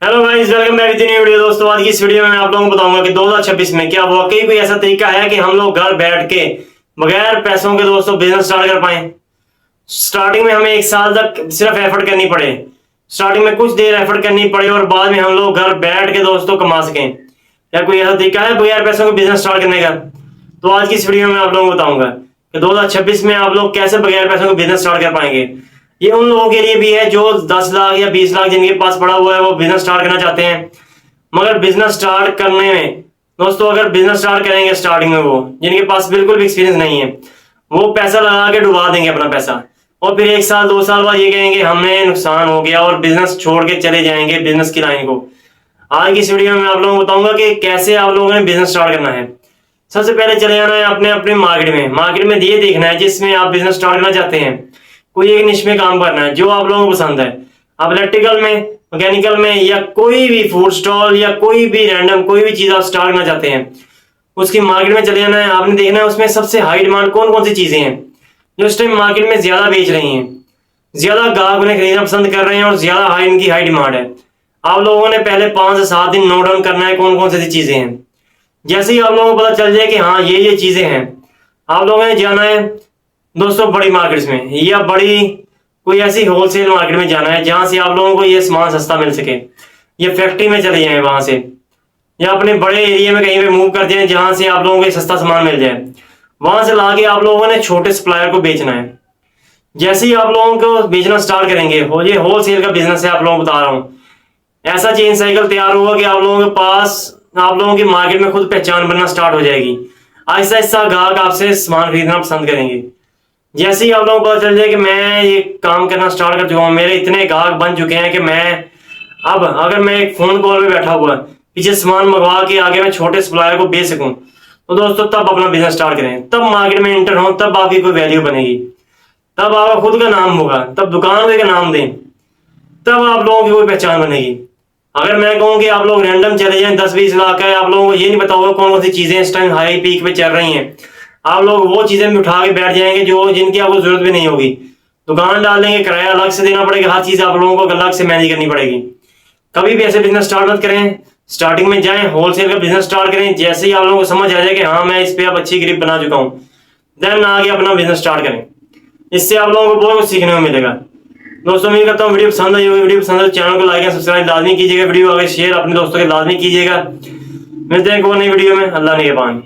Hello guys, welcome back to new video. दोस्तों, आज की इस वीडियो में मैं आप लोगों को बताऊंगा कि 2026 में क्या वाकई कोई ऐसा तरीका है कि हम लोग घर बैठ के बगैर पैसों के दोस्तों बिजनेस स्टार्ट कर पाए। स्टार्टिंग में हमें 1 साल तक सिर्फ एफर्ट करनी पड़े, स्टार्टिंग में कुछ देर एफर्ट करनी पड़े और बाद में हम लोग घर बैठ के दोस्तों कमा सकें। क्या कोई ऐसा तरीका है बगैर पैसों के बिजनेस स्टार्ट करने का? तो आज की इस वीडियो में आप लोगों को बताऊंगा कि 2026 में आप लोग कैसे बगैर पैसों के बिजनेस स्टार्ट कर पाएंगे। ये उन लोगों के लिए भी है जो 10 लाख या 20 लाख जिनके पास पड़ा हुआ है, वो बिजनेस स्टार्ट करना चाहते हैं। मगर बिजनेस स्टार्ट करने में दोस्तों, अगर बिजनेस स्टार्ट करेंगे स्टार्टिंग में, वो जिनके पास बिल्कुल भी एक्सपीरियंस नहीं है, वो पैसा लगा के डुबा देंगे अपना पैसा, और फिर 1 साल 2 साल बाद ये कहेंगे हमें नुकसान हो गया और बिजनेस छोड़ के चले जाएंगे बिजनेस की लाइन को। आज की इस वीडियो में आप लोगों को बताऊंगा कि कैसे आप लोगों ने बिजनेस स्टार्ट करना है। सबसे पहले चले जाना है अपने अपने मार्केट में ये देखना है जिसमें आप बिजनेस स्टार्ट करना चाहते हैं। कोई एक निश में काम करना है जो आप लोगों को पसंद है। आप इलेक्ट्रिकल में, मैकेनिकल में, या कोई भी फूड स्टॉल या कोई भी रैंडम कोई भी चीज आप स्टार्ट करना चाहते हैं, उसकी मार्केट में चले जाना है। आपने देखना है उसमें सबसे हाई डिमांड कौन कौन सी चीजें हैं जो इस टाइम मार्केट में ज्यादा बेच रही हैं, ज्यादा ग्राहक उन्हें खरीदना पसंद कर रहे हैं और ज्यादा इनकी हाई डिमांड है। आप लोगों ने पहले 5 से 7 दिन नोट डाउन करना है कौन कौन सी चीजें हैं। जैसे ही आप लोगों को पता चल जाए कि हाँ ये चीजें हैं, आप लोगों ने जाना है दोस्तों बड़ी मार्केट्स में या बड़ी कोई ऐसी होलसेल मार्केट में जाना है जहां से आप लोगों को ये सामान सस्ता मिल सके। या फैक्ट्री में चले जाएं वहां से, या अपने बड़े एरिया में कहीं पे मूव कर जाएं जहां से आप लोगों को सस्ता सामान मिल जाए। वहां से लाके आप लोगों ने छोटे सप्लायर को बेचना है। जैसे ही आप लोगों को बेचना स्टार्ट करेंगे, ये होलसेल का बिजनेस है, आप लोगों को बता रहा हूँ, ऐसा चेन साइकिल तैयार होगा कि आप लोगों के पास, आप लोगों की मार्केट में खुद पहचान बनना स्टार्ट हो जाएगी। आहिस्ता आहिस्ता ग्राहक आपसे सामान खरीदना पसंद करेंगे। जैसे ही आप लोगों को पता चल जाए कि मैं ये काम करना स्टार्ट कर चुका हूँ, मेरे इतने ग्राहक बन चुके हैं कि मैं अब अगर मैं एक फोन कॉल पे बैठा हुआ पीछे सामान मंगवा के आगे मैं छोटे सप्लायर को बेच सकूं, तो दोस्तों तब अपना बिजनेस स्टार्ट करें, तब मार्केट में एंटर हो, तब आपकी कोई वैल्यू बनेगी, तब आपका खुद का नाम होगा, तब दुकान को एक नाम दें, तब आप लोगों की कोई पहचान बनेगी। अगर मैं कहूँ कि आप लोग रैंडम चले जाएं 10-20 लाख का, आप लोगों को ये नहीं पता होगा कौन कौन सी चीजें इस टाइम हाई पीक पे चल रही हैं, आप लोग वो चीजें भी उठा के बैठ जाएंगे जो जिनकी आपको जरूरत भी नहीं होगी। दुकान डाल देंगे, किराया अलग से देना पड़ेगा, हर चीज आप लोगों को अलग से मैनेज करनी पड़ेगी। कभी भी ऐसे बिजनेस स्टार्ट मत करें, स्टार्टिंग में जाएं होलसेल का बिजनेस स्टार्ट करें। जैसे ही आप लोगों को समझ आ जाए कि हाँ मैं इस पे अब अच्छी ग्रिप बना चुका हूँ, देन आगे अपना बिजनेस स्टार्ट करें। इससे आप लोगों को बहुत कुछ सीखने को मिलेगा। दोस्तों, उम्मीद करता हूँ वीडियो पसंद आई होगी। वीडियो पसंद है तो चैनल को लाइक एंड सब्सक्राइब लाजमी कीजिएगा। वीडियो आगे शेयर अपने दोस्तों के लाजमी कीजिएगा। मिलते हैं एक और नई वीडियो में। अल्लाह निगहबान।